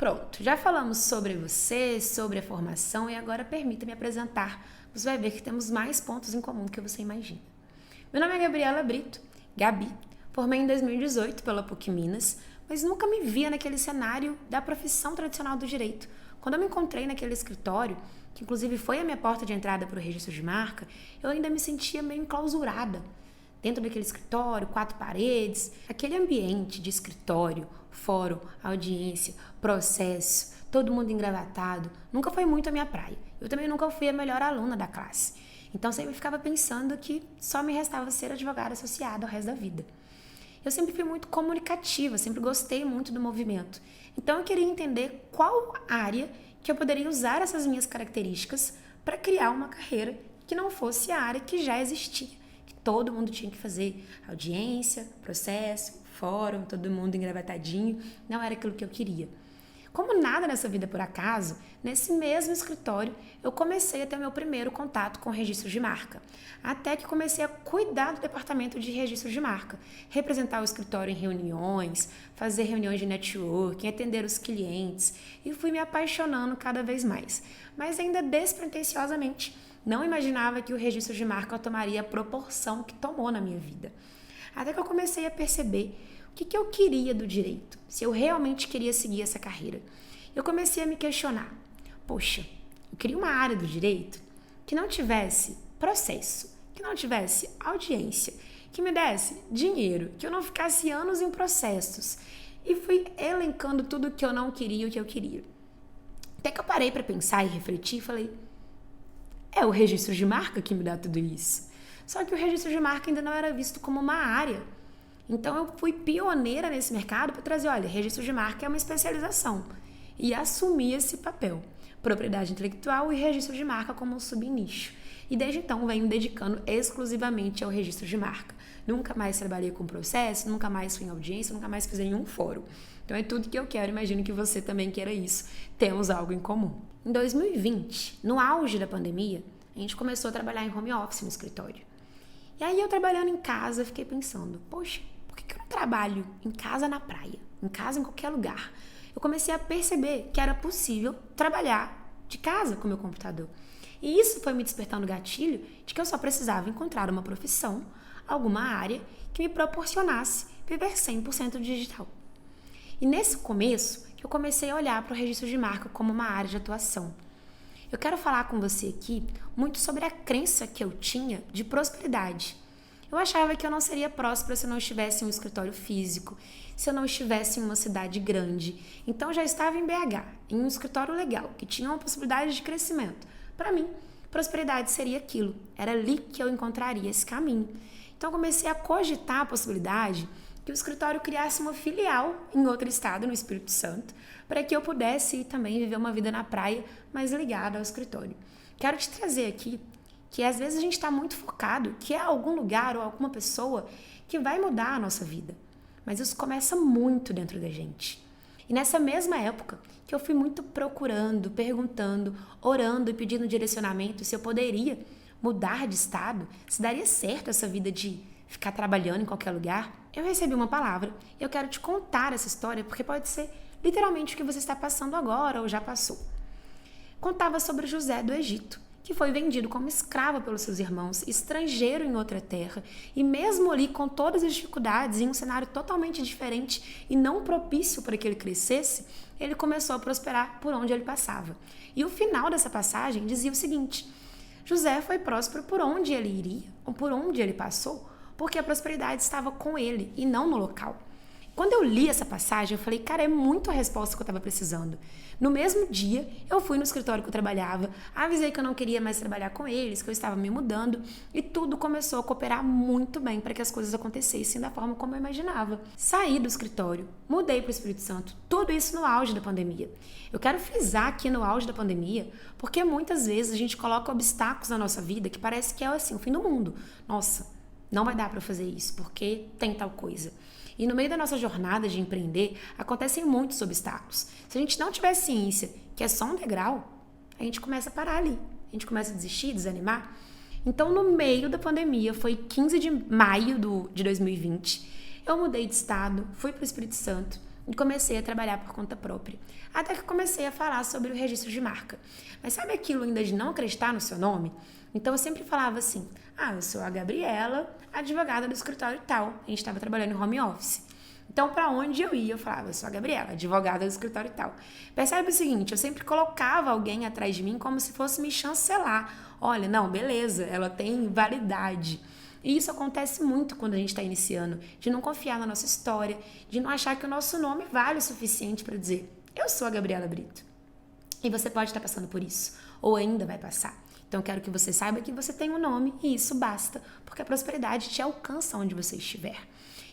Pronto, já falamos sobre você, sobre a formação e agora permita-me apresentar. Você vai ver que temos mais pontos em comum do que você imagina. Meu nome é Gabriela Brito, Gabi. Formei em 2018 pela PUC Minas, mas nunca me via naquele cenário da profissão tradicional do direito. Quando eu me encontrei naquele escritório, que inclusive foi a minha porta de entrada para o registro de marca, eu ainda me sentia meio enclausurada. Dentro daquele escritório, 4 paredes, aquele ambiente de escritório, fórum, audiência, processo, todo mundo engravatado, nunca foi muito a minha praia. Eu também nunca fui a melhor aluna da classe. Então sempre ficava pensando que só me restava ser advogada associada ao resto da vida. Eu sempre fui muito comunicativa, sempre gostei muito do movimento. Então eu queria entender qual área que eu poderia usar essas minhas características para criar uma carreira que não fosse a área que já existia. Todo mundo tinha que fazer audiência, processo, fórum, todo mundo engravatadinho. Não era aquilo que eu queria. Como nada nessa vida por acaso, nesse mesmo escritório eu comecei a ter meu primeiro contato com registro de marca. Até que comecei a cuidar do departamento de registro de marca, representar o escritório em reuniões, fazer reuniões de networking, atender os clientes e fui me apaixonando cada vez mais. Mas ainda despretensiosamente, não imaginava que o registro de marca tomaria a proporção que tomou na minha vida. Até que eu comecei a perceber o que eu queria do direito, se eu realmente queria seguir essa carreira. Eu comecei a me questionar. Poxa, eu queria uma área do direito que não tivesse processo, que não tivesse audiência, que me desse dinheiro, que eu não ficasse anos em processos. E fui elencando tudo o que eu não queria e o que eu queria. Até que eu parei para pensar e refletir e falei, é o registro de marca que me dá tudo isso. Só que o registro de marca ainda não era visto como uma área. Então eu fui pioneira nesse mercado para trazer, olha, registro de marca é uma especialização. E assumi esse papel. Propriedade intelectual e registro de marca como um subnicho. E desde então venho me dedicando exclusivamente ao registro de marca. Nunca mais trabalhei com processo, nunca mais fui em audiência, nunca mais fiz nenhum fórum. Então é tudo que eu quero, imagino que você também queira isso. Temos algo em comum. Em 2020, no auge da pandemia, a gente começou a trabalhar em home office no escritório. E aí eu trabalhando em casa, fiquei pensando, poxa, por que eu não trabalho em casa na praia, em casa em qualquer lugar? Eu comecei a perceber que era possível trabalhar de casa com o meu computador. E isso foi me despertando o gatilho de que eu só precisava encontrar uma profissão, alguma área que me proporcionasse viver 100% digital. E nesse começo, eu comecei a olhar para o registro de marca como uma área de atuação. Eu quero falar com você aqui muito sobre a crença que eu tinha de prosperidade. Eu achava que eu não seria próspera se eu não estivesse em um escritório físico, se eu não estivesse em uma cidade grande. Então eu já estava em BH, em um escritório legal, que tinha uma possibilidade de crescimento. Para mim, prosperidade seria aquilo. Era ali que eu encontraria esse caminho. Então eu comecei a cogitar a possibilidade que o escritório criasse uma filial em outro estado, no Espírito Santo, para que eu pudesse também viver uma vida na praia, mas ligada ao escritório. Quero te trazer aqui que às vezes a gente está muito focado que é algum lugar ou alguma pessoa que vai mudar a nossa vida, mas isso começa muito dentro da gente. E nessa mesma época que eu fui muito procurando, perguntando, orando e pedindo direcionamento se eu poderia mudar de estado, se daria certo essa vida de ficar trabalhando em qualquer lugar, eu recebi uma palavra e eu quero te contar essa história porque pode ser literalmente o que você está passando agora ou já passou. Contava sobre José do Egito, que foi vendido como escravo pelos seus irmãos, estrangeiro em outra terra, e mesmo ali com todas as dificuldades, em um cenário totalmente diferente e não propício para que ele crescesse, ele começou a prosperar por onde ele passava. E o final dessa passagem dizia o seguinte: José foi próspero por onde ele iria, ou por onde ele passou, porque a prosperidade estava com ele e não no local. Quando eu li essa passagem, eu falei, cara, é muito a resposta que eu estava precisando. No mesmo dia, eu fui no escritório que eu trabalhava, avisei que eu não queria mais trabalhar com eles, que eu estava me mudando, e tudo começou a cooperar muito bem para que as coisas acontecessem da forma como eu imaginava. Saí do escritório, mudei para o Espírito Santo, tudo isso no auge da pandemia. Eu quero frisar aqui no auge da pandemia, porque muitas vezes a gente coloca obstáculos na nossa vida que parece que é assim, o fim do mundo. Nossa, não vai dar para fazer isso, porque tem tal coisa. E no meio da nossa jornada de empreender, acontecem muitos obstáculos. Se a gente não tiver ciência que é só um degrau, a gente começa a parar ali. A gente começa a desistir, desanimar. Então, no meio da pandemia, foi 15 de maio de 2020, eu mudei de estado, fui para o Espírito Santo e comecei a trabalhar por conta própria. Até que comecei a falar sobre o registro de marca. Mas sabe aquilo ainda de não acreditar no seu nome? Então eu sempre falava assim, eu sou a Gabriela, advogada do escritório tal. A gente estava trabalhando em home office. Então, para onde eu ia, eu falava, eu sou a Gabriela, advogada do escritório tal. Percebe o seguinte, eu sempre colocava alguém atrás de mim como se fosse me chancelar. Olha, não, beleza, ela tem validade. E isso acontece muito quando a gente está iniciando, de não confiar na nossa história, de não achar que o nosso nome vale o suficiente para dizer, eu sou a Gabriela Brito. E você pode estar passando por isso, ou ainda vai passar. Então, eu quero que você saiba que você tem um nome e isso basta, porque a prosperidade te alcança onde você estiver.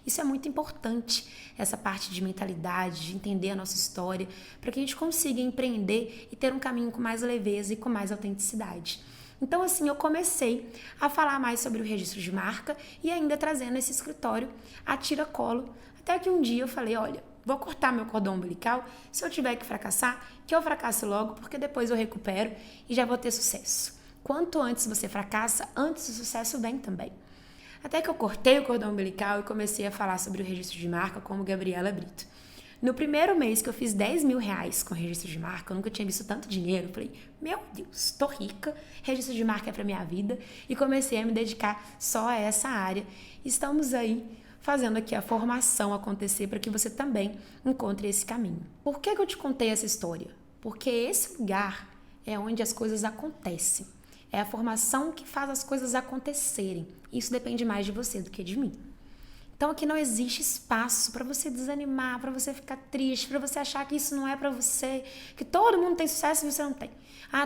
Isso é muito importante, essa parte de mentalidade, de entender a nossa história, para que a gente consiga empreender e ter um caminho com mais leveza e com mais autenticidade. Então, assim, eu comecei a falar mais sobre o registro de marca e ainda trazendo esse escritório a tiracolo, até que um dia eu falei, olha, vou cortar meu cordão umbilical, se eu tiver que fracassar, que eu fracasse logo, porque depois eu recupero e já vou ter sucesso. Quanto antes você fracassa, antes o sucesso vem também. Até que eu cortei o cordão umbilical e comecei a falar sobre o registro de marca como Gabriela Brito. No primeiro mês que eu fiz 10 mil reais com registro de marca, eu nunca tinha visto tanto dinheiro. Eu falei, meu Deus, tô rica, registro de marca é pra minha vida. E comecei a me dedicar só a essa área. Estamos aí fazendo aqui a formação acontecer para que você também encontre esse caminho. Por que eu te contei essa história? Porque esse lugar é onde as coisas acontecem. É a formação que faz as coisas acontecerem. Isso depende mais de você do que de mim. Então aqui não existe espaço para você desanimar, para você ficar triste, para você achar que isso não é para você, que todo mundo tem sucesso e você não tem.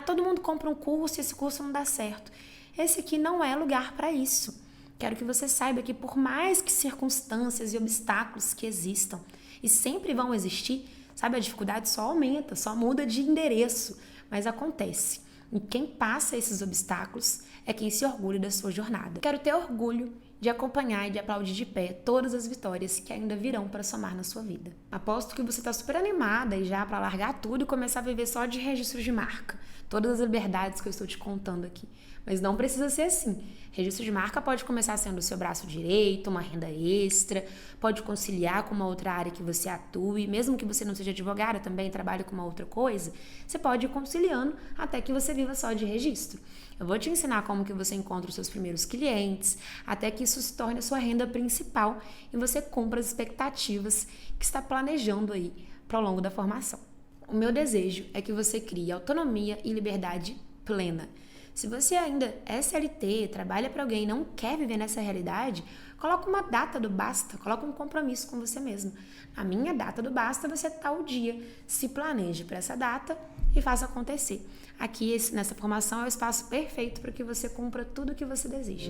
Todo mundo compra um curso e esse curso não dá certo. Esse aqui não é lugar para isso. Quero que você saiba que por mais que circunstâncias e obstáculos que existam, e sempre vão existir, sabe, a dificuldade só aumenta, só muda de endereço, mas acontece. E quem passa esses obstáculos é quem se orgulha da sua jornada. Quero ter orgulho de acompanhar e de aplaudir de pé todas as vitórias que ainda virão para somar na sua vida. Aposto que você está super animada e já para largar tudo e começar a viver só de registro de marca. Todas as liberdades que eu estou te contando aqui. Mas não precisa ser assim. Registro de marca pode começar sendo o seu braço direito, uma renda extra, pode conciliar com uma outra área que você atue, mesmo que você não seja advogada, também trabalhe com uma outra coisa, você pode ir conciliando até que você viva só de registro. Eu vou te ensinar como que você encontra os seus primeiros clientes, até que isso se torne a sua renda principal e você cumpra as expectativas que está planejando aí ao longo da formação. O meu desejo é que você crie autonomia e liberdade plena. Se você ainda é CLT, trabalha para alguém e não quer viver nessa realidade, coloca uma data do basta, coloca um compromisso com você mesmo. A minha data do basta vai ser tal dia. Se planeje para essa data e faça acontecer. Aqui, nessa formação, é o espaço perfeito para que você cumpra tudo o que você deseja.